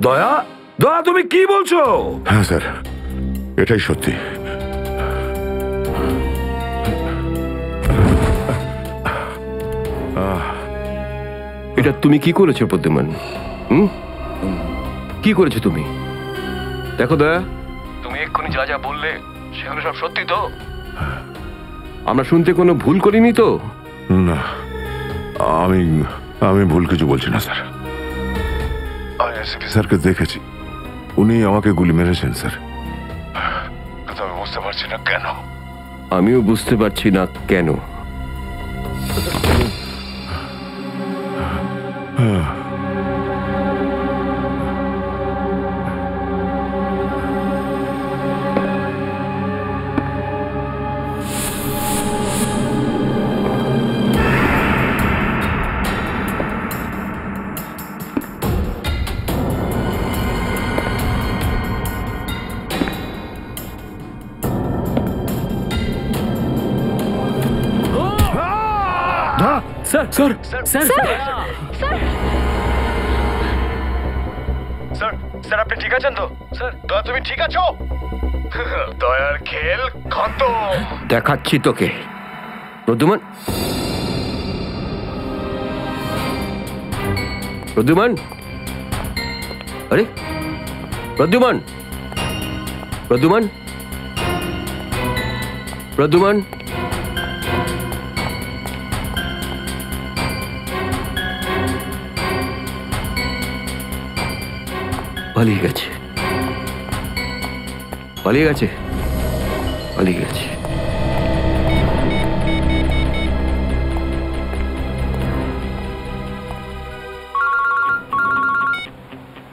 দয়া, দয়া তুমি কি বলছো? হ্যাঁ স্যার, এটাই সত্যি। এটা তুমি কি করেছো প্রদ্যুমান? কি করেছো তুমি? দেখো দয়া, তুমি এক্ষুনি যা যা বললে সেগুলো সব সত্যি তো? আমরা শুনতে কোনো ভুল করিনি তো? না, আমি ভুল কিছু বলছি না স্যার। আমি এসপি স্যারকে দেখেছি, উনি আমাকে গুলি মেরেছেন স্যার। কিন্তু আমি বুঝতে পারছি না কেন। আমিও বুঝতে পারছি না কেন। Sir sir sir sir, sir আপনি ঠিক আছেন তো? স্যার, দয়া তুমি ঠিক আছো? দয়ার খেল খতম। দেখাচ্ছি তোকে প্রদ্যুমান। প্রদ্যুমান, আরে প্রদ্যুমান, প্রদ্যুমান, প্রদ্যুমান, পালিয়ে গেছে, পালিয়ে গেছে, পালিয়ে গেছে।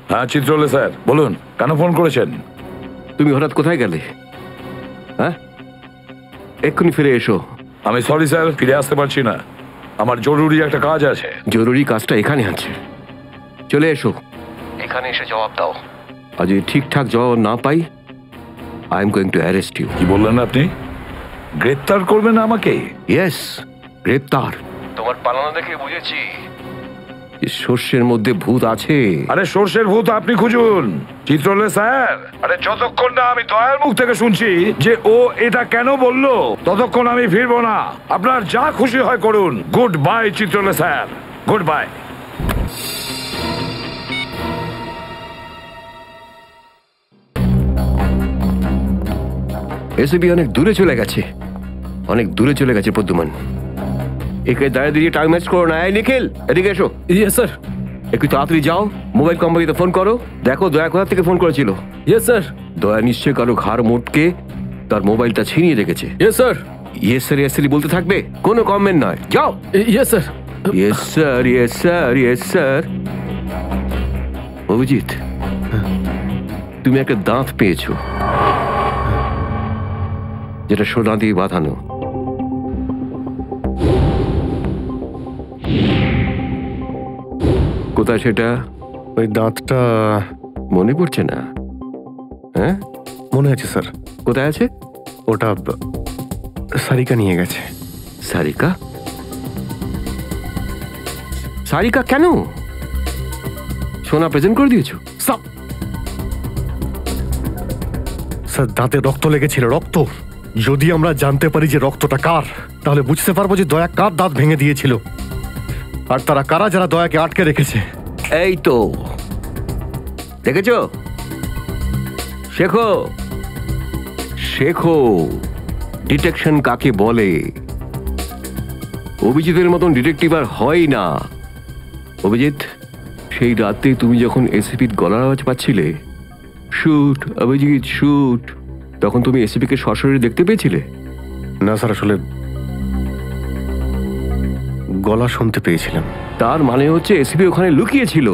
হ্যাঁ চিত্রলে স্যার, বলুন কেন ফোন করেছেন? তুমি হঠাৎ কোথায় গেলে? হ্যাঁ, এক্ষুনি ফিরে এসো। আমি সরি স্যার, ফিরে আসতে পারছি না, আমার জরুরি একটা কাজ আছে। জরুরি কাজটা এখানে আছে, চলে এসো। এখানে এসে জবাব দাও। আর যদি ঠিকঠাক জবাব না পাই, I am going to arrest you. কি বললেন আপনি? গ্রেপ্তার করবেন আমাকে? ইয়েস, গ্রেপ্তার। তোমার পালানো দেখে বুঝেছি সর্ষের মধ্যে ভূত আছে। আরে সর্ষের ভূত আপনি খুঁজুন চিত্রলে স্যার। আরে যতক্ষণ না আমি দয়ার মুখ থেকে শুনছি যে ও এটা কেন বললো, ততক্ষণ আমি ফিরবো না। আপনার যা খুশি হয় করুন। Good bye Chitrale sir, good bye. এসবি অনেক দূরে চলে গেছে, অনেক দূরে চলে গেছে প্রদ্যুমান। একে দাঁড়িয়ে দিয়ে টাইম ম্যাচ করো না। এই নিখিল, এদিকে এসো। Yes sir. একটু তাড়াতাড়ি যাও, মোবাইল কোম্পানিতে ফোন করো, দেখো দয়া কোথা থেকে ফোন করেছিল। Yes sir. দয়া নিশ্চয়ই কারো ঘাড় মোটকে তার মোবাইলটা ছিনিয়ে রেখেছে। Yes sir. Yes sir, yes sir বলতে থাকবে, কোনো কমেন্ট নয়। যাও। Yes sir. Yes sir, yes sir, yes sir. Abhijit, তুমি একটা দাঁত পেয়েছো, যেটা সোনা দিয়ে বাঁধানো। কোথায় সেটা? ওই দাঁতটা মনে পড়ছে না? হ্যাঁ মনে আছে স্যার। কোথায় আছে? ওটা সারিকা নিয়ে গেছে। সারিকা? সারিকা কেন? সোনা প্রেজেন্ট করে দিয়েছো? স্যার দাঁতে রক্ত লেগেছিল, রক্ত। যদি আমরা জানতে পারি যে রক্তটা কার, তাহলে বুঝতে পারবো যে দয়া কার দাঁত ভেঙে দিয়েছিল, আর তারা কারা যারা দয়াকে আটকে রেখেছে। এই তো দেখেছো, শেখো, শেখো ডিটেকশন কাকে বলে। অভিজিতের মতন ডিটেকটিভ আর হয় না। অভিজিৎ, সেই রাতে তুমি যখন এসিপির গলার আওয়াজ পাচ্ছিলে, শুট অভিজিৎ শুট, তখন তুমি এসিপিকে সরাসরি দেখতে পেয়েছিলে? না স্যার, আসলে গলা শুনতে পেয়েছিলাম। তার মানে হচ্ছে এসিপি ওখানে লুকিয়েছিল।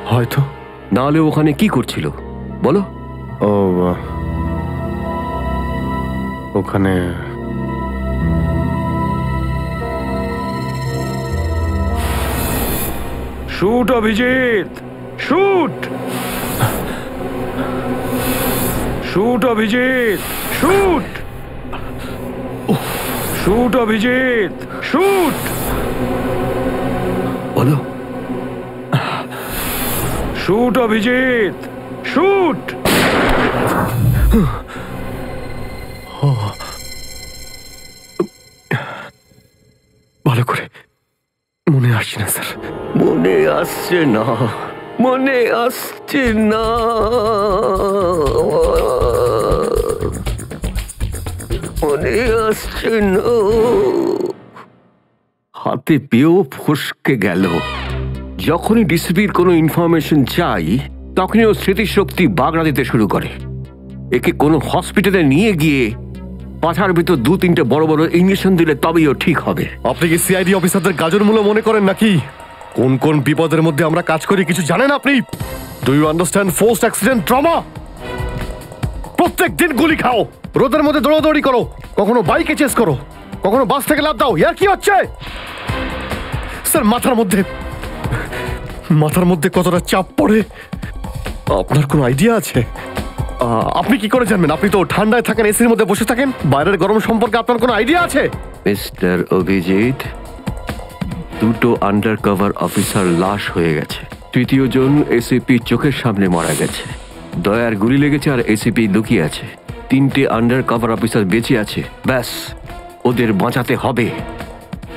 হয়তো। না হলে ওখানে কি করছিল বলো? ও ওখানে shoot Abhijit, shoot, shoot Abhijit, shoot, shoot Abhijit, shoot, বলো। Shoot Abhijit, shoot. ভালো করে মনে আসছে না স্যার। মনে আসছে না, মনে আসছে না। মনে আসছে না। হাতে পেয়েও ফসকে গেল। যখনই ডিসিপির কোনো ইনফরমেশন চাই, তখনই ও স্মৃতিশক্তি বাগড়া দিতে শুরু করে। একে কোনো হসপিটালে নিয়ে গিয়ে পাছার ভিতর 2-3টে বড় বড় ইঞ্জেকশন দিলে তবেই ও ঠিক হবে। আপনি কি সিআইডি অফিসারদের গাজর মূল্য মনে করেন নাকি? কোন কোন বিপদের মধ্যে আমরা কাজ করি কিছু জানেন আপনি? Do you understand forced accident trauma? প্রত্যেক দিন গুলি খাও, রোদের মধ্যে দৌড়াদৌড়ি করো, কখনো বাইকে চেস করো, কখনো বাস থেকে লাফ দাও। ইয়ার কি হচ্ছে স্যার? মাথার মধ্যে কতটা চাপ পড়ে আপনার কোনো আইডিয়া আছে? আপনি কি করে জানবেন? আপনি তো ঠান্ডায় থাকেন, এসির মধ্যে বসে থাকেন। বাইরের গরম সম্পর্কে আপনার কোনো আইডিয়া আছে? মিস্টার অভিজিৎ, 2টো আন্ডার কভার অফিসার লাশ হয়ে গেছে। 3য় জন এসিপি চোখের সামনে মারা গেছে। দয়ার গুলি লেগেছে আর এসিপি লুকিয়ে আছে। 3টে আন্ডার কভার অফিসার বেঁচে আছে। ব্যাস, ওদের বাঁচাতে হবে।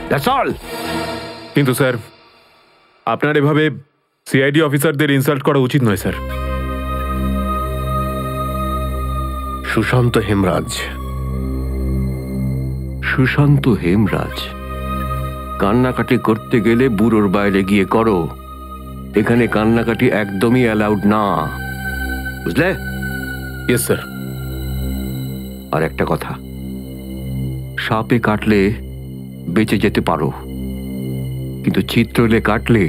That's all. কিন্তু স্যার, আপনার এভাবে সিআইডি অফিসারদের ইনসাল্ট করা উচিত নয় স্যার। সুশান্ত হেমরাজ। সুশান্ত হেমরাজ? কান্নাকাটি করতে গেলে বুড়োর বাইরে গিয়ে করো। এখানে কান্নাকাটি একদমই অ্যালাউড না, বুঝলে? Yes sir. আর একটা কথা, সাপে কাটলে বেঁচে যেতে পারো, কিন্তু চিত্রলে কাটলে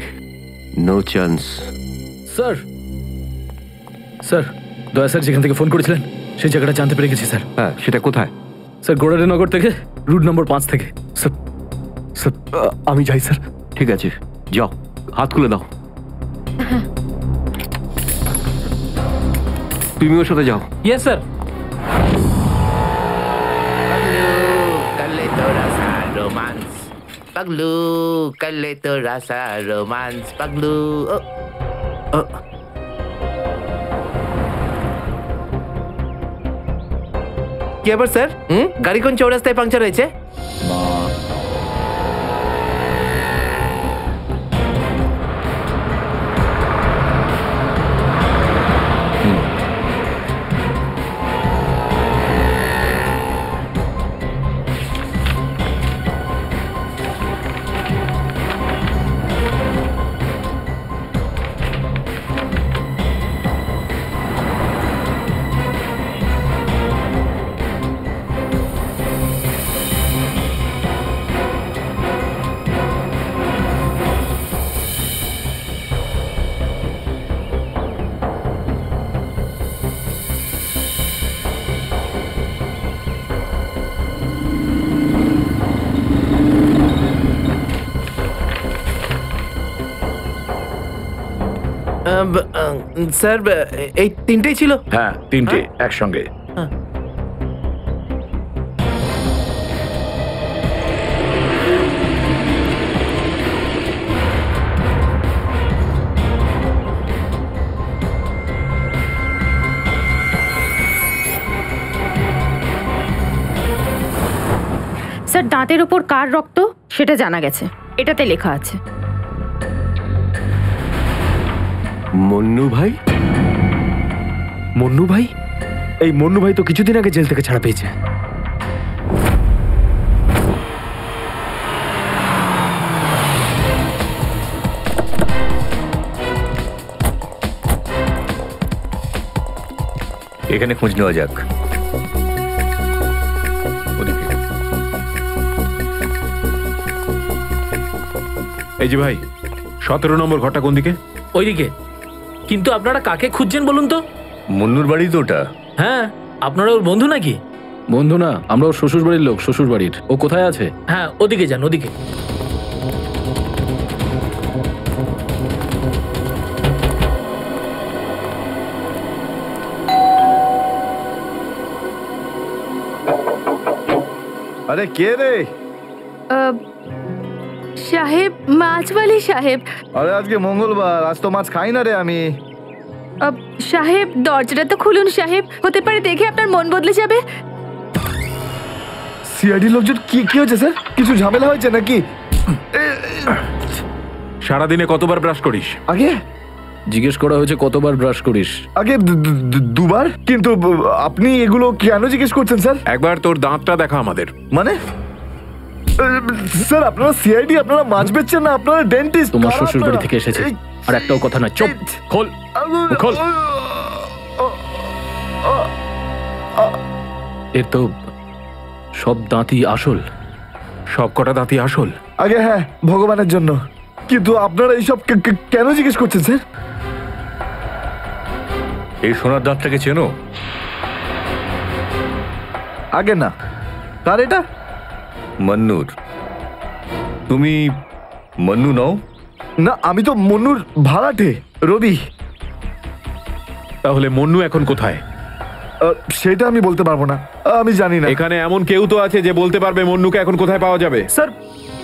নো চান্স। স্যার, স্যার, দয়া স্যার যেখান থেকে ফোন করেছিলেন সেই জায়গাটা জানতে পেরে গেছি স্যার। হ্যাঁ, সেটা কোথায়? স্যার, গোড়ারিনগর থেকে, রুট নম্বর 5 থেকে। স্যার, স্যার, আমি যাই স্যার। ঠিক আছে, যাও, হাত খুলে দাও। তুমি ওর সাথে যাও। Yes sir. Paglu, kalito rasa romance. Paglu. কি আবার স্যার? গাড়ি কোন চৌরাস্তায় পাংচার হয়েছে? স্যার, এই 3টেই ছিল? হ্যাঁ, 3টে একসঙ্গে। স্যার, দাঁতের ওপর কার রক্ত সেটা জানা গেছে, এটাতে লেখা আছে। মন্নু ভাই? মন্নু ভাই? এই মন্নু ভাই তো কিছুদিন আগে জেল থেকে ছাড়া পেয়েছে। এখানে খোঁজ নেওয়া যাক। এই যে ভাই, 17 নম্বর ঘরটা কোন দিকে? ওইদিকে। কিন্তু আপনারা কাকে খুঁজছেন বলুন তো? মুন্নুর বাড়ি তো ওটা। হ্যাঁ, আপনারা ওর বন্ধু নাকি? বন্ধু না, আমরা ওর শ্বশুর বাড়ির লোক। শ্বশুর বাড়ির। ও কোথায় আছে? হ্যাঁ, ওদিকে যান, ওদিকে। আরে কে রে? সাহেব, মাছওয়ালি সাহেব। আরে আজকে মঙ্গলবার, আজ তো মাছ খাই না রে আমি। সাহেব দরজাটা তো খুলুন সাহেব, হতে পারে দেখে আপনার মন বদলে যাবে। সিআইডি লোকজন কি কি হয়েছে স্যার? কিছু ঝামেলা হয়েছে নাকি? সারাদিনে কতবার ব্রাশ করিস? আগে জিজ্ঞেস করা হয়েছে কতবার ব্রাশ করিস। আগে দুবার। কিন্তু আপনি এগুলো কেন জিজ্ঞেস করছেন স্যার? একবার তোর দাঁতটা দেখা আমাদের। মানে স্যার আপনারা সিআইডি, আপনারা মাছ বেচছেন না, আপনারা ডেন্টিস্ট। তোমার শ্বশুর বাড়ি থেকে এসেছে, আর একটাও কথা না। চুপ, খোল খোল। এর তো সব দাঁতই আসল। সব কটা দাঁতই আসল? আগে হ্যাঁ, ভগবানের জন্য। কিন্তু আপনারা এইসব কেন জিজ্ঞেস করছেন স্যার? এই সোনার দাঁতটাকে চেনো? আগে না। কার এটা? মন্নুর। তুমি মন্নু নও? না, আমি তো মন্নুর ভাড়াটে, রবি। তাহলে মন্নু এখন কোথায়? সেটা আমি বলতে পারবো না, আমি জানি না। এখানে এমন কেউ তো আছে যে বলতে পারবে মন্নুকে এখন কোথায় পাওয়া যাবে? স্যার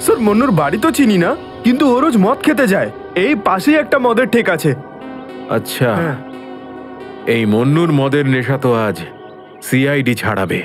স্যার মন্নুর বাড়ি তো চিনি না, কিন্তু ও রোজ মদ খেতে যায়। এই পাশেই একটা মদের ঠেক আছে। আচ্ছা, এই মন্নুর মদের নেশা তো আজ সিআইডি ছাড়াবে।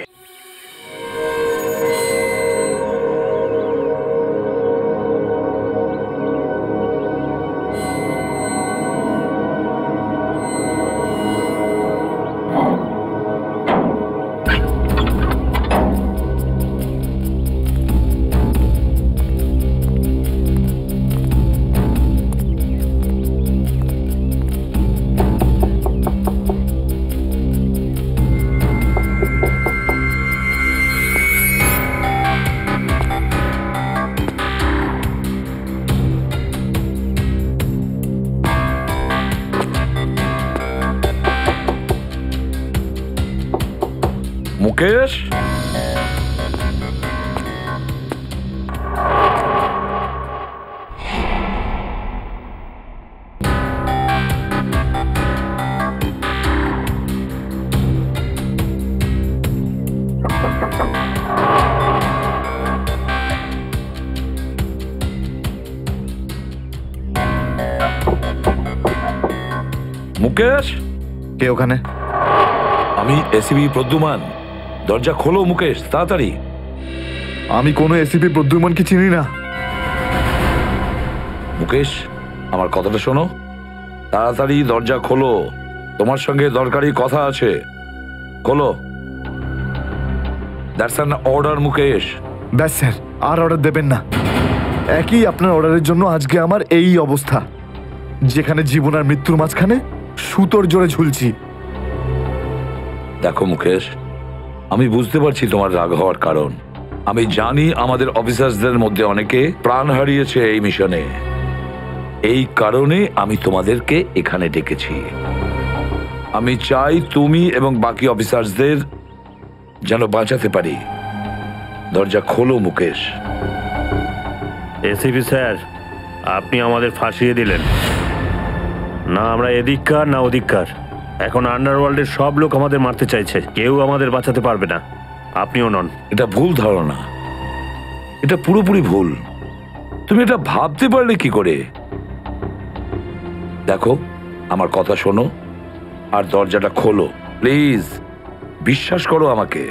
মুকেশ, মুকেশ, কে ওখানে? আমি এসিবি প্রদ্যুমান। দরজা খোলো মুকেশ, তাড়াতাড়ি। আমি কোনো এসিপি প্রদ্যুমনকে চিনি না। মুকেশ, আমার কথাটা শোনো, তাড়াতাড়ি দরজা খোলো, তোমার সঙ্গে দরকারি কথা আছে। খোলো। That's an order Mukesh. ব্যাস স্যার, আর অর্ডার দেবেন না। একই আপনার অর্ডারের জন্য আজকে আমার এই অবস্থা, যেখানে জীবন আর মৃত্যুর মাঝখানে সুতোর জোরে ঝুলছি। দেখো মুকেশ, আমি বুঝতে পারছি তোমার রাগ হওয়ার কারণ। আমি জানি আমাদের অফিসারদের মধ্যে অনেকে প্রাণ হারিয়েছে এই মিশনে। এই কারণে আমি তোমাদেরকে এখানে ডেকেছি। আমি চাই তুমি এবং বাকি অফিসারদের যেন বাঁচাতে পারি। দরজা খোলো মুকেশ। এসিপি স্যার, আপনি আমাদের ফাঁসিয়ে দিলেন। না আমরা এদিককার না ওদিককার। এখন আন্ডারওয়ার্ল্ডের সব লোক আমাদের মারতে চাইছে, কেউ আমাদের বাঁচাতে পারবে না, আপনিও নন। এটা ভুল ধারণা, এটা পুরোপুরি ভুল। তুমি এটা ভাবতে পারলে কি করে? দেখো, আমার কথা শোনো আর দরজাটা খোলো প্লিজ। বিশ্বাস করো আমাকে।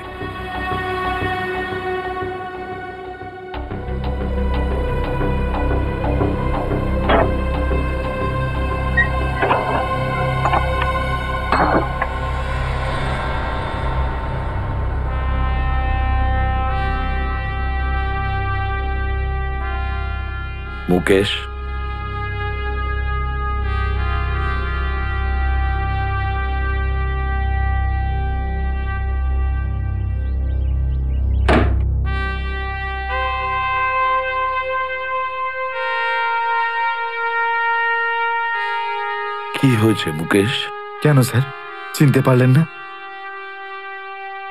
মুকেশ, কি হয়েছে মুকেশ? কেন স্যার, চিনতে পারলেন না?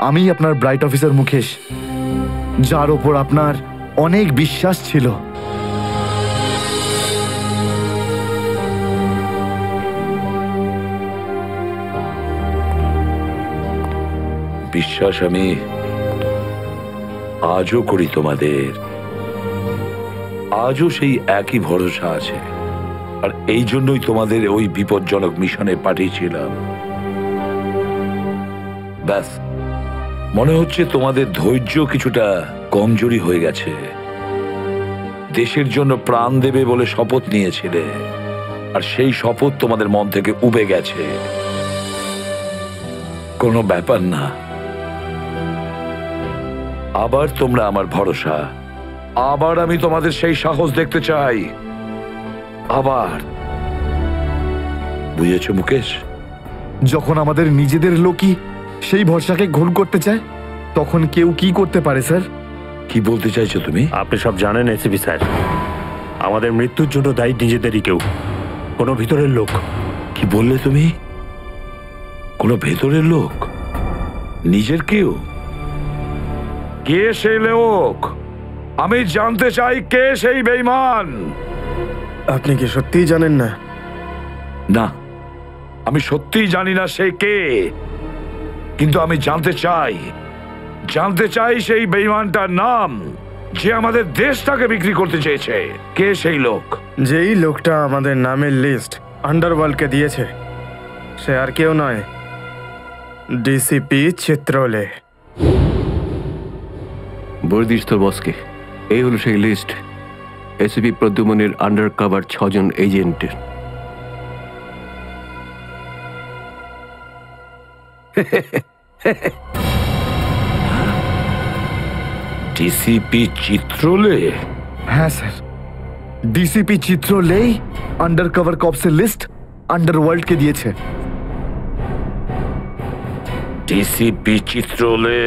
আমি আপনার ব্রাইট অফিসার মুকেশ, যার ওপর আপনার অনেক বিশ্বাস ছিল। বিশ্বাস আমি আজও করি তোমাদের। আজও সেই একই ভরসা আছে। আর এই জন্যই তোমাদের ওই বিপজ্জনক মিশনে পাঠিয়েছিলাম। ব্যাস, মনে হচ্ছে তোমাদের ধৈর্য কিছুটা কমজোরি হয়ে গেছে। দেশের জন্য প্রাণ দেবে বলে শপথ নিয়েছিলে, আর সেই শপথ তোমাদের মন থেকে উবে গেছে। কোনো ব্যাপার না, আবার তোমরা আমার ভরসা, আবার আমি তোমাদের সেই সাহস দেখতে চাই। আবার, বুঝেছ মুকেশ? যখন আমাদের নিজেদের লোকই সেই ভরসাকে ঘোল করতে চায়, তখন কেউ কি করতে পারে স্যার? কি বলতে চাইছো তুমি? আপনি সব জানেন এসিপি স্যার, আমাদের মৃত্যুর জন্য দায়ী নিজেদেরই কেউ, কোনো ভিতরের লোক। কি বললে তুমি? কোনো ভেতরের লোক? নিজের কেউ? কে সেই লোক? আমি জানতে চাই কে সেই বেঈমান। আপনি কি সত্যিই জানেন না? না, আমি সত্যিই জানি না সে কে, কিন্তু আমি জানতে চাই সেই বেঈমানটার নাম, যে আমাদের দেশটাকে বিক্রি করতে চেয়েছে। কে সেই লোক? যেই লোকটা আমাদের নামের লিস্ট আন্ডারওয়ার্ল্ডকে দিয়েছে, সে আর কেউ নয়, ডিসিপি চিত্রলে। বলে দিস তোর বসকে, এই হলো সেই লিস্ট এসিপি প্রদ্যুমনের আন্ডার কভার 6 জন এজেন্টের। ডিসিপি চিত্রলে? হ্যাঁ স্যার, ডিসিপি চিত্রলেই আন্ডার কভার কপসের লিস্ট আন্ডারওয়ার্ল্ডকে দিয়েছে। ডিসিপি চিত্রলে?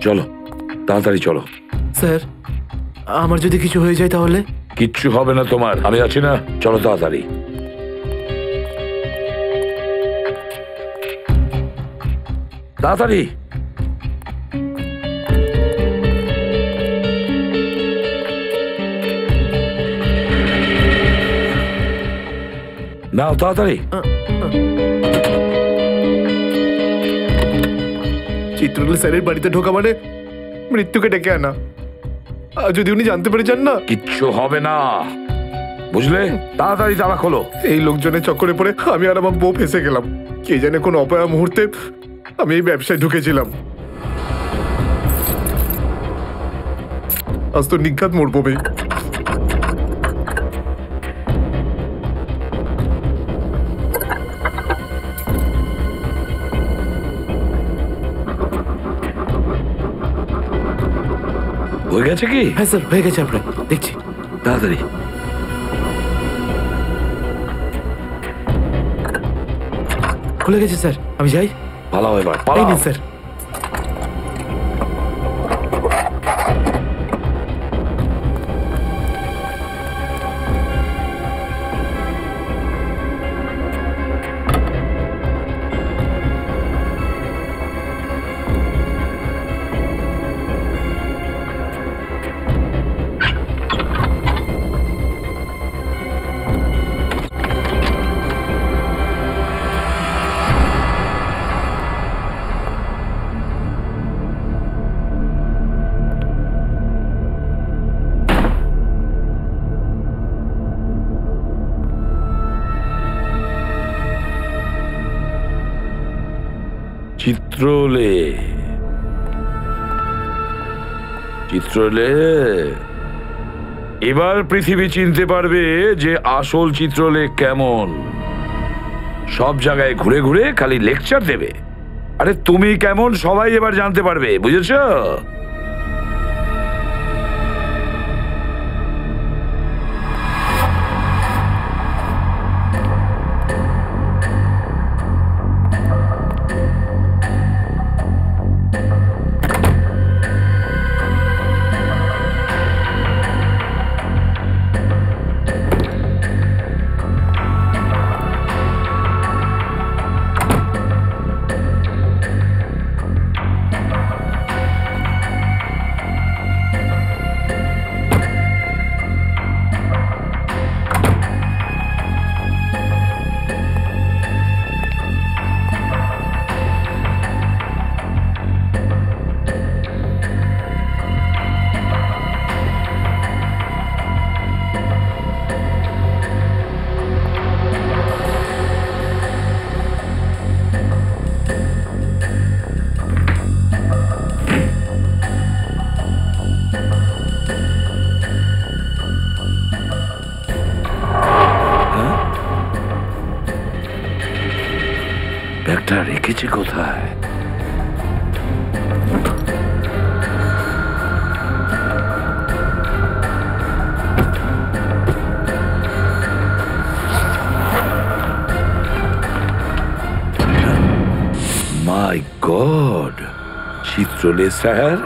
চলো, তাড়াতাড়ি চলো। স্যার, আমার যদি কিছু হয়ে যায় তাহলে? কিচ্ছু হবে না তোমার, আমি আছি না। চলো তাড়াতাড়ি। তাড়াতাড়ি। নাও তাড়াতাড়ি। চিত্রলে স্যারের বাড়িতে ঢোকা মানে মৃত্যুকে ডেকে আনা। আর যদি উনি জানতে পেরে যান না? কিচ্ছু হবে না, বুঝলে? তাড়াতাড়ি তালা খোলো। এই লোকজনের চক্করে পড়ে আমি আর আমার বউ ফেসে গেলাম। কে জানে কোন অপয়া মুহূর্তে আমি এই ব্যবসায় ঢুকেছিলাম। আজ তো নিঘাত মোড় পড়বে। হয়ে গেছে কি? হ্যাঁ স্যার, হয়ে গেছে। আপনার দেখছি। তাড়াতাড়ি। খুলে গেছে স্যার, আমি যাই। পালাও এবার, এই পালাও। নিন স্যার। চিত্রলে, চিত্রলে, এবার পৃথিবী চিনতে পারবে যে আসল চিত্রলে কেমন। সব জায়গায় ঘুরে ঘুরে খালি লেকচার দেবে। আরে তুমি কেমন সবাই এবার জানতে পারবে, বুঝেছো? রেখেছে কোথায়? মাই গড, চিত্রলে স্যার,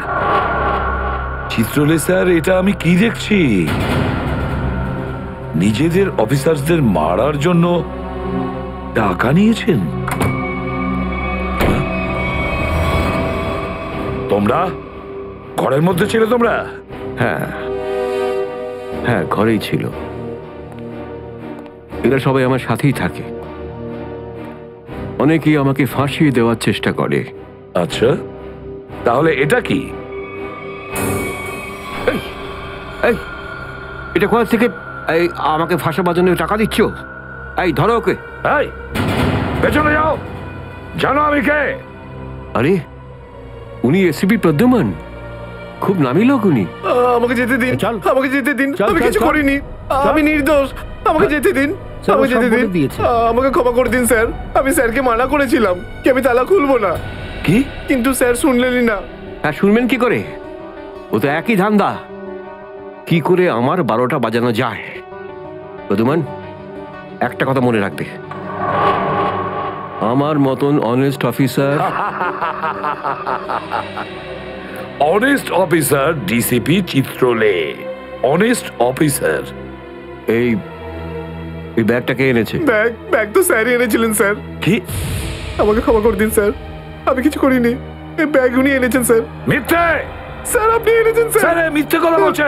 চিত্রলে স্যার, এটা আমি কি দেখছি? নিজেদের অফিসারদের মারার জন্য টাকা নিয়েছেন? তোমরা ঘরের মধ্যে ছিলে? তোমরা? হ্যাঁ হ্যাঁ, ঘরেই ছিল। এরা সবাই আমার সাথেই থাকে। অনেকেই আমাকে ফাঁসিয়ে দেওয়ার চেষ্টা করে। আচ্ছা, তাহলে এটা কি? এই, এটা কোথা থেকে এই আমাকে ফাঁসাবার জন্য টাকা দিচ্ছ? এই ধরো ওকে। এই, পেছনে যাও, জানো আমি কে? আরে, উনি এসিপি প্রদ্যুমান, খুব নামি লোক উনি। আমাকে যেতে দিন, আমাকে যেতে দিন, আমি কিছু করিনি, আমি নির্দোষ, আমাকে যেতে দিন, আমাকে যেতে দিন, আমাকে ক্ষমা করে দিন স্যার। আমি স্যারকে মানা করেছিলাম কি আমি তালা খুলবো না, কি? কিন্তু স্যার শুনলেনই না। হ্যাঁ, শুনবেন কি করে? ও তো একই ধান্দা, কি করে আমার 12টা বাজানো যায়। প্রদ্যুমান, একটা কথা মনে রাখবে, আমার মতন honest officer, honest officer DCP Chitrale, honest officer. এই ব্যাগটা কে এনেছে? ব্যাগ তো স্যারই এনেছিলেন স্যার। কি? আমাকে ক্ষমা করে দিন স্যার, আমি কিছু করিনি, এই ব্যাগ উনি এনেছেন স্যার। মিথ্যে! স্যার আপনি এনেছেন স্যার। স্যার মিথ্যে কথা বলছে।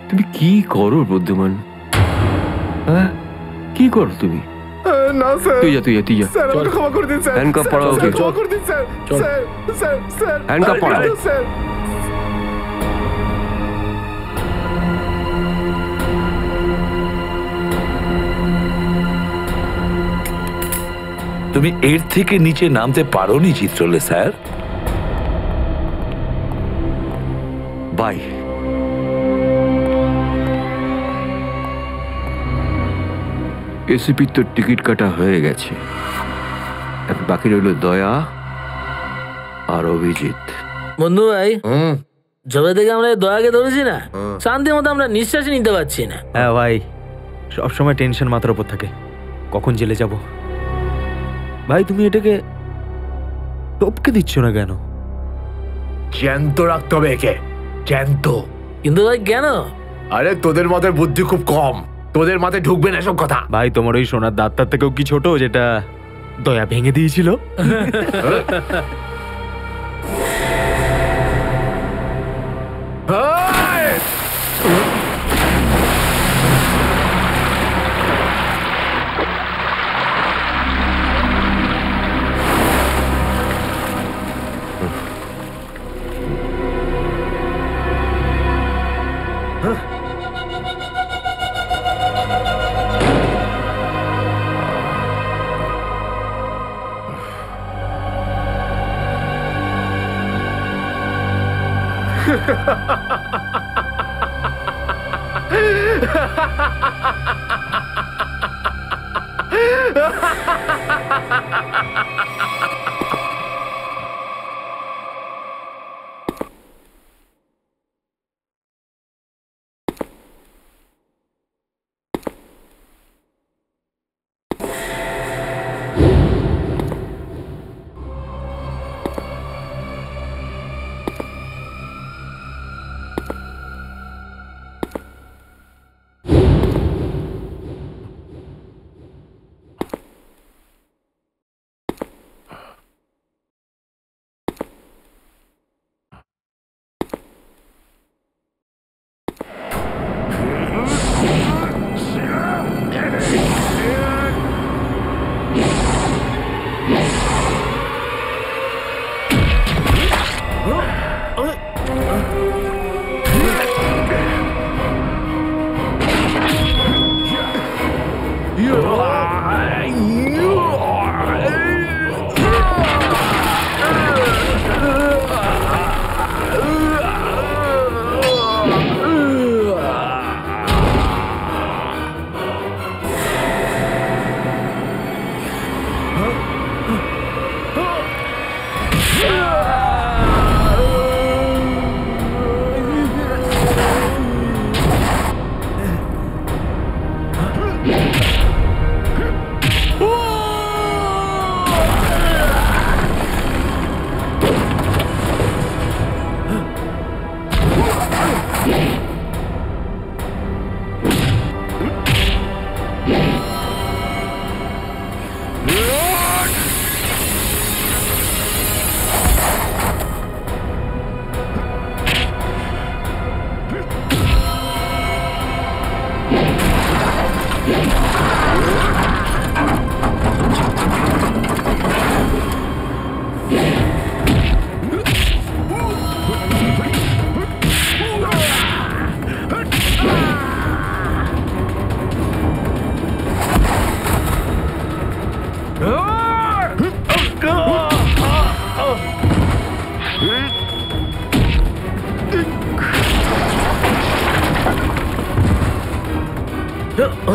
তুমি কি করো প্রদ্যুমান? হ্যাঁ, কি করো তুমি? না স্যার, তুই যা, তুই যা, তুই যা। স্যার আমাকে ক্ষমা করে দিন স্যার। হ্যান্ডকাফ পরাও ওকে। ক্ষমা করে দিন sir. Sir sir sir handcuff পরাও। স্যার। তুমি এর থেকে নিচে নামতে পারোনি চিত্রলে স্যার? বাই। এসিপির তো টিকিট কাটা হয়ে গেছে, এখন বাকি রইল দয়া আর অভিজিৎ। বন্ধু ভাই, যবে থেকে আমরা এই দয়াকে ধরেছি না, শান্তি মতো আমরা নিঃশ্বাসই নিতে পারছি না। হ্যাঁ ভাই, সবসময় টেনশন মাথার উপর থাকে, কখন জেলে যাব। ভাই তুমি এটাকে টপকে দিচ্ছ না কেন? জ্যান্ত রাখতে হবে একে, জ্যান্ত। কিন্তু ভাই কেন? আরে তোদের মাথায় বুদ্ধি খুব কম, তোদের মাথায় ঢুকবে না এসব কথা। ভাই তোমার ওই সোনার দাঁতটার থেকেও কি ছোট যেটা দয়া ভেঙে দিয়েছিল? দেখো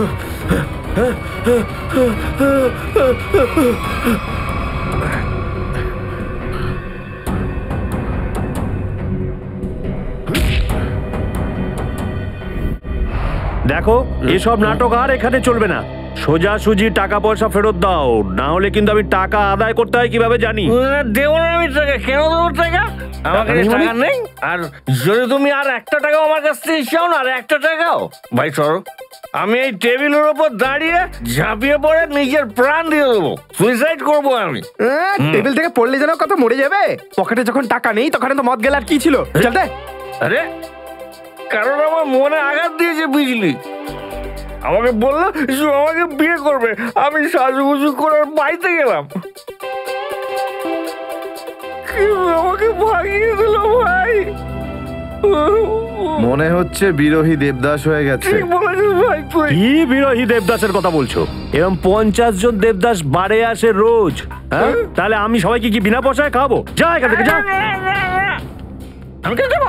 এসব নাটক আর এখানে চলবে না, সোজাসুজি টাকা পয়সা ফেরত দাও, না হলে কিন্তু আমি টাকা আদায় করতে হয় কিভাবে জানি। দেবো না আমি টাকা, কেন দেবো টাকা? আমার কাছে টাকা নেই। আর যদি তুমি আর একটা টাকাও আমার কাছ থেকে চাও না, আর একটা টাকাও, ভাই সরো, আমি এই টেবিলের উপর দাঁড়িয়ে ঝাঁপিয়ে পড়ে নিজের প্রাণ দিয়ে দেবো, সুইসাইড করবো আমি। টেবিল থেকে পড়লে যেন কত মরে যাবে। পকেটে যখন টাকা নেই তখন তো মদ গেল, আর কি ছিল? চলতে। আরে কারণ আমার মনে আঘাত দিয়েছে বিজলি, আমাকে বললো আমাকে বিয়ে করবে, আমি সাজুগুজু করে বাড়িতে গেলাম, আমাকে ভাগিয়ে দিল ভাই। মনে হচ্ছে বিরোহী দেবদাস হয়ে গেছে। কি বিরোহী দেবদাসের কথা বলছো? এরকম 50 জন দেবদাস বাড়ে আসে রোজ, হ্যাঁ? তাহলে আমি সবাইকে কি বিনা পয়সায় খাবো? যা এখান থেকে যা। আমি কেন যাবো?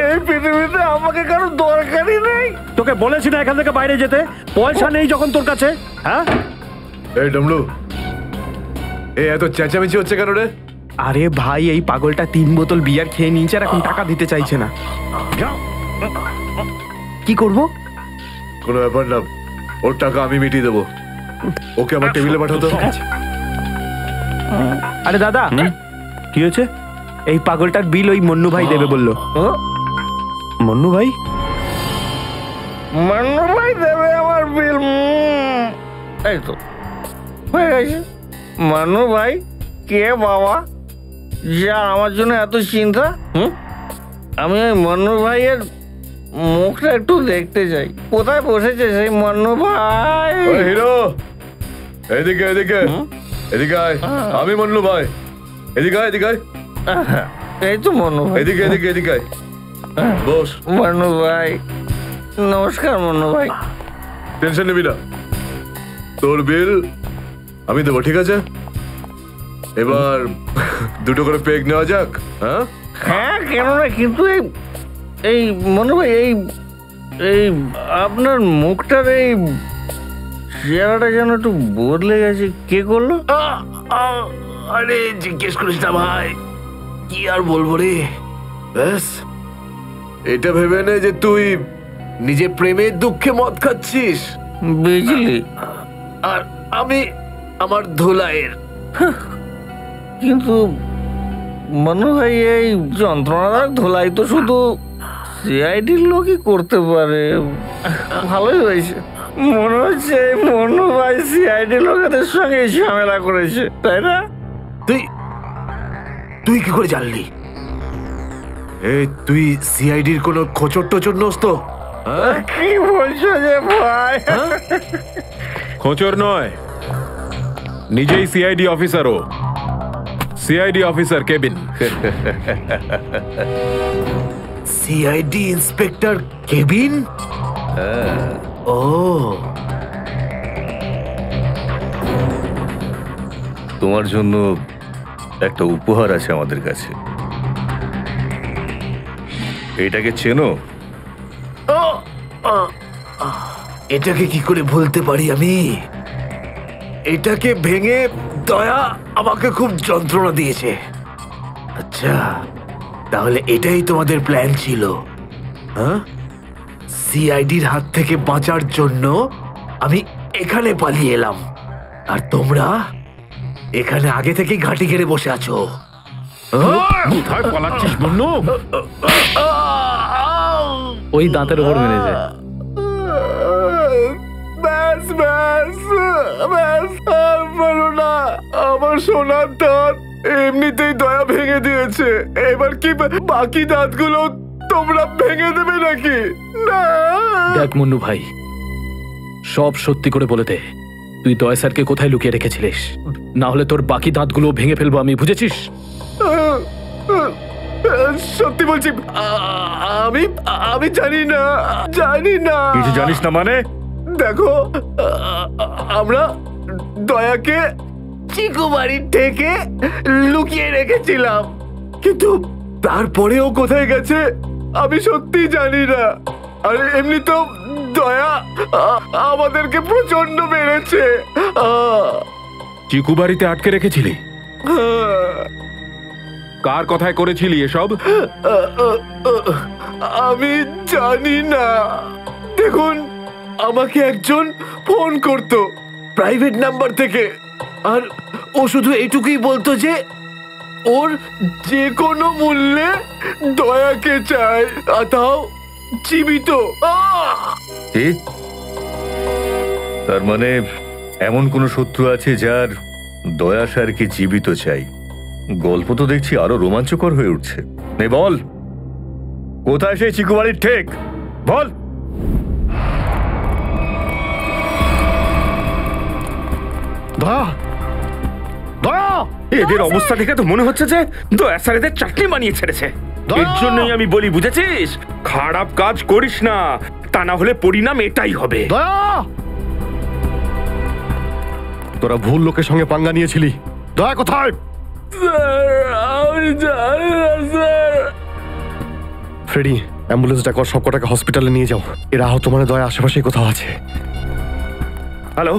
এই পৃথিবীতে আমাকে কারো দরকারই নেই। তোকে বলেছি না এখান থেকে বাইরে যেতে? পয়সা নেই যখন তোর কাছে, হ্যাঁ? এই ডমলু, এই এত চেঁচামেচি হচ্ছে কেন রে? আরে ভাই, এই পাগলটা 3 বোতল বিয়ার খেয়ে নিয়েছে আর এখন টাকা দিতে চাইছে না। কি করব? কোনো ব্যাপার না, ওর টাকা আমি মিটিয়ে দেবো। ওকে আমার টেবিলে পাঠাতো। আরে দাদা, কি হয়েছে? এই পাগলটার বিল ওই মন্নু ভাই দেবে বললো। মন্নু ভাই? মান্নু ভাই দেবে আমার বিল? এই তো হয়ে গেছে। মান্নু ভাই কে বাবা, যা আমার জন্য এত চিন্তা? আমি ওই মান্নু ভাইয়ের মুখটা একটু দেখতে চাই। কোথায় বসেছে সেই মান্নু ভাই? হিরো, এদিকে এদিকে এদিকে আয়। আমি মন্নু ভাই, এদিকে আয়, এদিকে আয়। এই তো মান্নু ভাই, এদিকে এদিকে এদিকে আয়, বস। মান্নু ভাই নমস্কার। মান্নু ভাই টেনশন নিবি না, তোর বিল আমি দেবো, ঠিক আছে? এবার দুটো করে পেগ নেওয়া যাক। হ্যাঁ হ্যাঁ, কেন না, কিন্তু এই মনে ভাই এই আপনার মুখটার এই চেহারাটা যেন একটু বদলে গেছে। কে করলো? আরে জিজ্ঞেস করিস না ভাই, কি আর বলবো রে। ব্যাস, এটা ভেবে নে যে তুই নিজে প্রেমের দুঃখে মদ খাচ্ছিস, বুঝলি? আর আমি আমার ধুলাইয়ের। কিন্তু মনে হয় এই যন্ত্রণাদায়ক ধোলাই তো শুধু সিআইডির লোকই করতে পারে। ভালোই হয়েছে, মনে হচ্ছে মনু ভাই সিআইডি লোকেদের সঙ্গে ঝামেলা করেছে, তাই না? তুই কি করে জানলি? তুই সিআইডির কোনো খোঁচর টোচর নোস তো? কি বলছো যে ভাই? খোঁচর নয়, নিজেই সিআইডি অফিসারও। CID officer cabin. CID inspector cabin? ও, তোমার জন্য একটা উপহার আছে আমাদের কাছে। এটাকে চেনো? এটাকে কি করে ভুলতে পারি আমি? এটাকে ভেঙে দয়া আমাকে খুব যন্ত্রণা দিয়েছে। আচ্ছা, তাহলে এটাই তোমাদের প্ল্যান ছিল? হ্যাঁ, সিআইডির হাত থেকে বাঁচার জন্য আমি এখানে পালিয়ে এলাম, আর তোমরা এখানে আগে থেকে ঘাঁটি ঘেরে বসে আছো। কোথায় পালাচ্ছিস বন্নু? ওই দাঁতের উপর মেরেছে। ব্যাস ব্যাস ব্যাস, আর বলো না। আমার সোনার দাঁত এমনিতেই দয়া ভেঙে দিয়েছে, এবার কি বাকি দাঁতগুলো তোমরা ভেঙে দেবে নাকি? না। দেখ মুন্নু ভাই, সব সত্যি করে বলে দে, তুই দয়া স্যারকে কোথায় লুকিয়ে রেখেছিলিস? না হলে তোর বাকি দাঁতগুলো ভেঙে ফেলবো আমি, বুঝেছিস? সত্যি বলছি, আমি আমি জানি না, জানি না। কিছু জানিস না মানে? দেখো, আমরা দয়াকে চিকু বাড়ির থেকে লুকিয়ে রেখেছিলাম, কিন্তু তারপরেও কোথায় গেছে আমি সত্যি জানি না। আর এমনি তো দয়া আমাদেরকে প্রচন্ড মেরেছে। চিকু বাড়িতে আটকে রেখেছিলি? কার কথায় করেছিলি এসব? আমি জানি না। দেখুন, আমাকে একজন ফোন করতো প্রাইভেট নাম্বার থেকে, আর ও শুধু এইটুকুই বলতো যে ওর যে কোনো মূল্যে দয়াকে চায়, তাও জীবিত। কি? তার মানে এমন কোন শত্রু আছে যার দয়া স্যারকে জীবিত চাই? গল্প তো দেখছি আরো রোমাঞ্চকর হয়ে উঠছে। নে বল, কোথায় সেই চিকু বাড়ির ঠেক? বল। দয়া, দয়া! এদের অবস্থা দেখে তো মনে হচ্ছে যে দয়া স্যার এদের চাটনি বানিয়ে ছেড়েছে। এর জন্যই আমি বলি, বুঝেছিস, খারাপ কাজ করিস না, তা না হলে পরিণাম এটাই হবে। তোরা ভুল লোকের সঙ্গে পাঙ্গা নিয়েছিলি। দয়া কোথায়? ফ্রেডি, অ্যাম্বুলেন্স ডাকো, সব কটাকে হসপিটালে নিয়ে যাও। এরা আহত মানে দয়া আশেপাশে কোথাও আছে। Hello,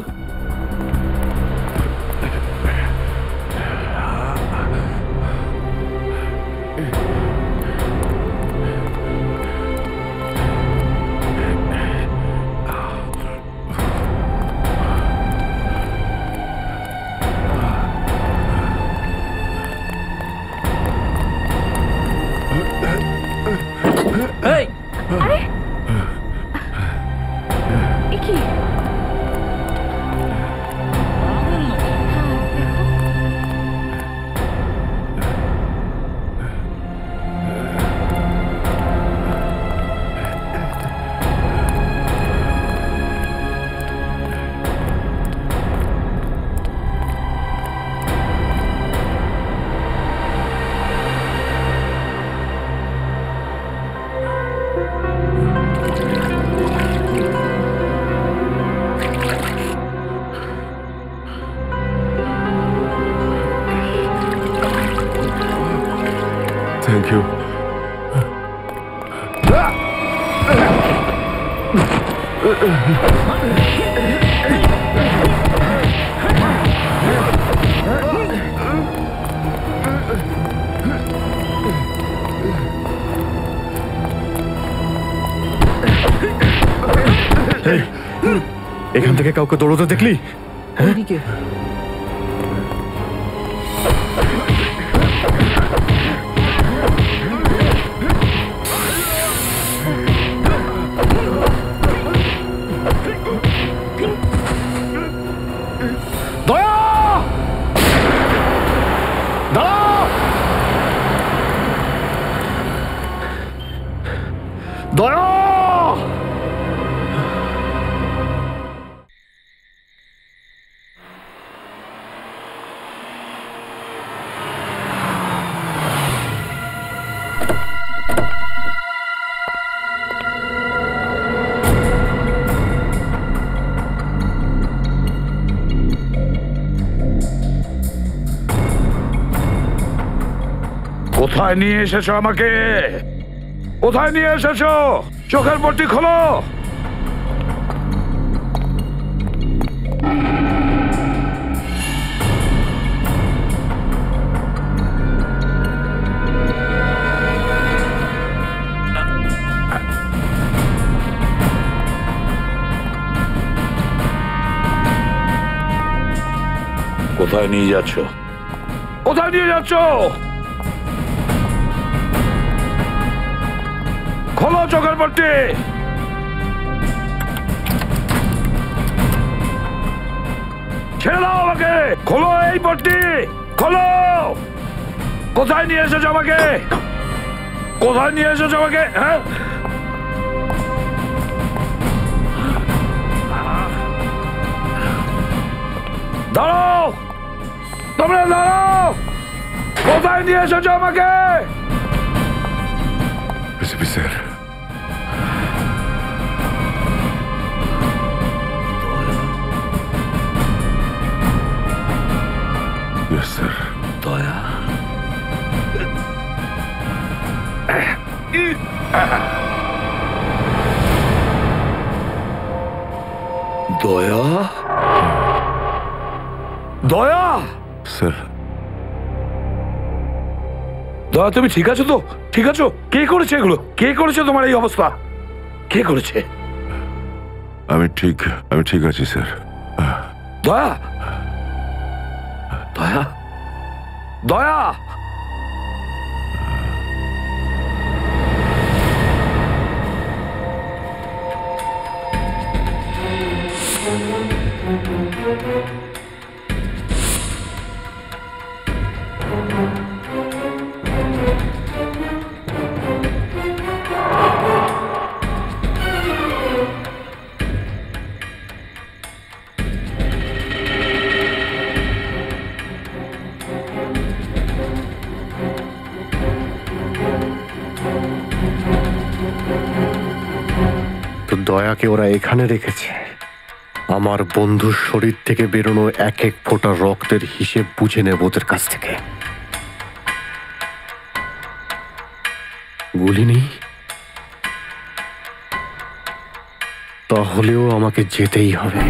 thank you. এখান থেকে কাউকে দৌড়তে দেখলি? কোথায় নিয়ে এসেছো আমাকে? কোথায় নিয়ে এসেছো? চোখের পট্টি খোলো। কোথায় নিয়ে যাচ্ছ? কোথায় নিয়ে যাচ্ছ? খোলো চোখের পট্টি। ছেড়ে দাও আমাকে। খোলো এই পট্টি, খোলো। কোথায় নিয়ে এসেছো আমাকে? কোথায় নিয়ে এসেছো আমাকে? হ্যাঁ, দাঁড়াও, তোমরা দাঁড়াও। কোথায় নিয়ে এসেছো আমাকে? Sir, yes sir. দয়া, দয়া দয়া স্যার দয়া তুমি ঠিক আছো তো? ঠিক আছো? কে করেছে এগুলো? কে করেছে তোমার এই অবস্থা? কে করেছে? আমি ঠিক আছি স্যার। দয়া দয়া দয়া তো দয়াকে ওরা এখানে রেখেছে আমার বন্ধুর শরীর থেকে বেরোনো এক এক ফোঁটা রক্তের হিসেব বুঝে নেব ওদের কাছ থেকে। গুলি নেই, তাহলেও আমাকে যেতেই হবে।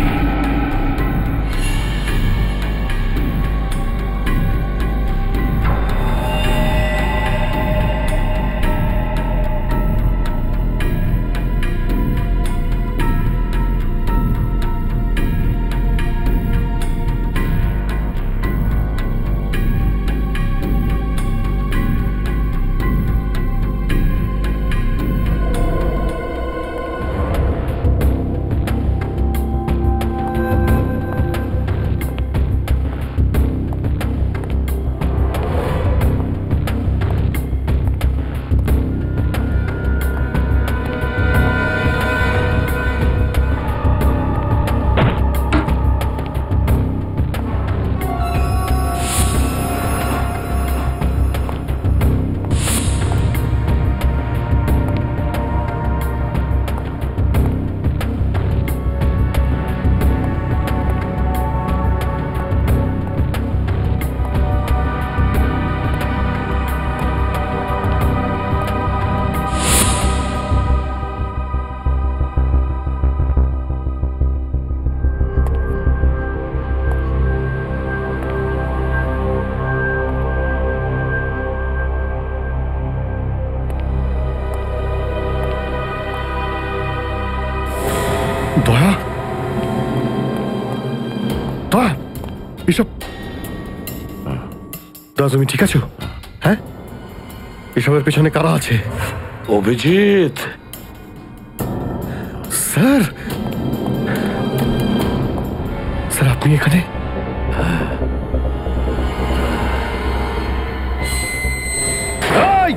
দয়া দয়া এসব দয়া তুমি ঠিক আছো? হ্যাঁ, এসবের পেছনে কারা আছে? অভিজিৎ স্যার, স্যার আপনি এখানে? এই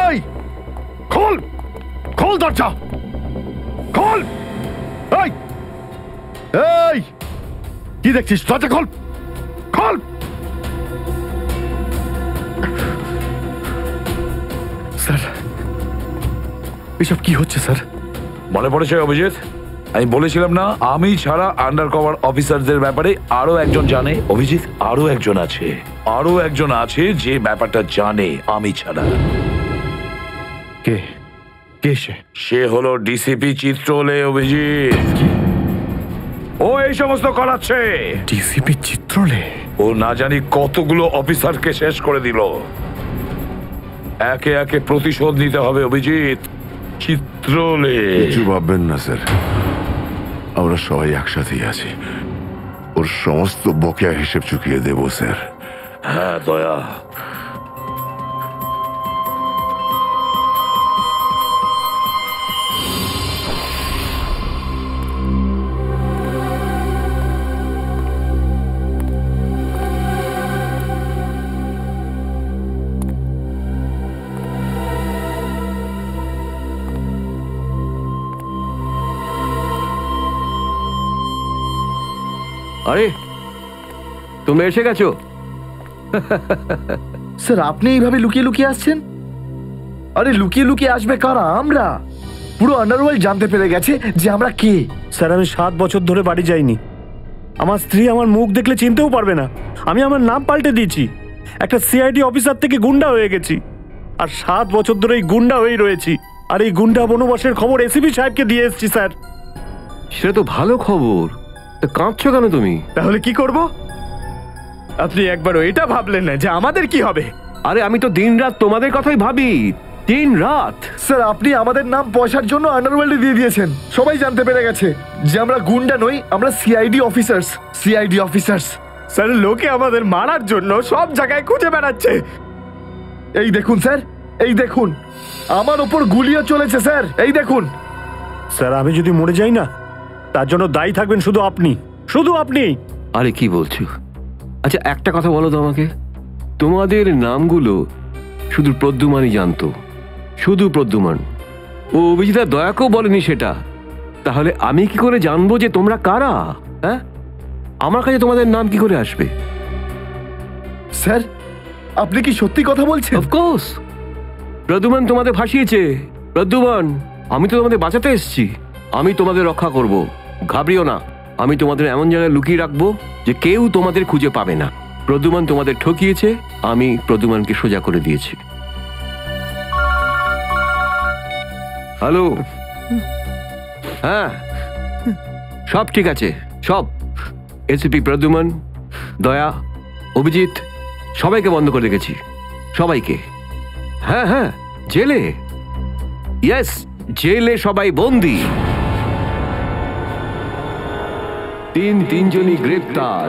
এই খোল খোল দরজা খোল। এই এই কি দেখছিস? দরজা খোল খোল। স্যার এসব কি হচ্ছে স্যার? মনে পড়েছে অভিজিৎ? আমি বলেছিলাম না আমি ছাড়া আন্ডার কভার অফিসারদের ব্যাপারে আরো একজন জানে। অভিজিৎ আরো একজন আছে যে ব্যাপারটা জানে আমি ছাড়া। কে কে সে? সে হলো ডিসিপি চিত্রলে। অভিজিৎ ও এই সমস্ত করাচ্ছে। ডিসিপি চিত্রলে? ও না জানি কতগুলো অফিসারকে শেষ করে দিল। একে একে প্রতিশোধ নিতে হবে অভিজিৎ। চিত্রলে কিছু ভাববেন না স্যার, আমরা সবাই একসাথেই আছি। ওর সমস্ত বকেয়া হিসেব চুকিয়ে দেব স্যার। হ্যাঁ দয়া, আরে তুমি এসে গেছো? স্যার আপনি এইভাবে লুকিয়ে লুকিয়ে আসছেন? আরে লুকিয়ে লুকিয়ে আসবে কারা? আমরা পুরো আন্ডারওয়ার্ল্ড জানতে পেরে গেছে যে আমরা কে। স্যার আমি 7 বছর ধরে বাড়ি যাইনি। আমার স্ত্রী আমার মুখ দেখলে চিনতেও পারবে না। আমি আমার নাম পাল্টে দিয়েছি, একটা সিআইডি অফিসার থেকে গুন্ডা হয়ে গেছি। আর 7 বছর ধরে এই গুন্ডা হয়েই রয়েছি। আর এই গুন্ডা বনবাসের খবর এসিপি সাহেবকে দিয়ে এসেছি স্যার। সেটা তো ভালো খবর। তা কাঁদছো কেন তুমি? তাহলে কি করব? আপনি একবারও এটা ভাবলেন না যে আমাদের কি হবে? আরে আমি তো দিনরাত তোমাদের কথাই ভাবি, দিনরাত। স্যার আপনি আমাদের নাম পয়সার জন্য আন্ডারওয়ার্ল্ডে দিয়ে দিয়েছেন। সবাই জানতে পেরে গেছে যে আমরা গুন্ডা নই, আমরা CID officers. CID officers. Sir লোকে আমাদের মারার জন্য সব জায়গায় খুঁজে বেড়াচ্ছে। এই দেখুন স্যার, এই দেখুন, আমার ওপর গুলিও চলেছে স্যার, এই দেখুন। স্যার আমি যদি মরে যাই না, তার জন্য দায়ী থাকবেন শুধু আপনি, শুধু আপনি। আরে কি বলছো? আচ্ছা একটা কথা বলো তো আমাকে, তোমাদের নামগুলো শুধু প্রদ্যুমানই জানতো, শুধু প্রদ্যুমান। ও অভিজিৎ দয়াকেও বলেনি সেটা। তাহলে আমি কি করে জানবো যে তোমরা কারা? হ্যাঁ, আমার কাছে তোমাদের নাম কি করে আসবে? স্যার আপনি কি সত্যি কথা বলছেন? অফকোর্স, প্রদ্যুমান তোমাদের ফাঁসিয়েছে। প্রদ্যুমান, আমি তো তোমাদের বাঁচাতে এসেছি, আমি তোমাদের রক্ষা করব, ঘাবড়িও না। আমি তোমাদের এমন জায়গায় লুকিয়ে রাখবো যে কেউ তোমাদের খুঁজে পাবে না। প্রদ্যুমান তোমাদের ঠকিয়েছে, আমি প্রদ্যুমানকে সোজা করে দিয়েছি। হ্যালো, হ্যাঁ সব ঠিক আছে, সব। এসিপি প্রদ্যুমান, দয়া, অভিজিৎ সবাইকে বন্ধ করে রেখেছি, সবাইকে। হ্যাঁ হ্যাঁ, জেলে, ইয়েস জেলে সবাই বন্দি। তিনজনই গ্রেপ্তার।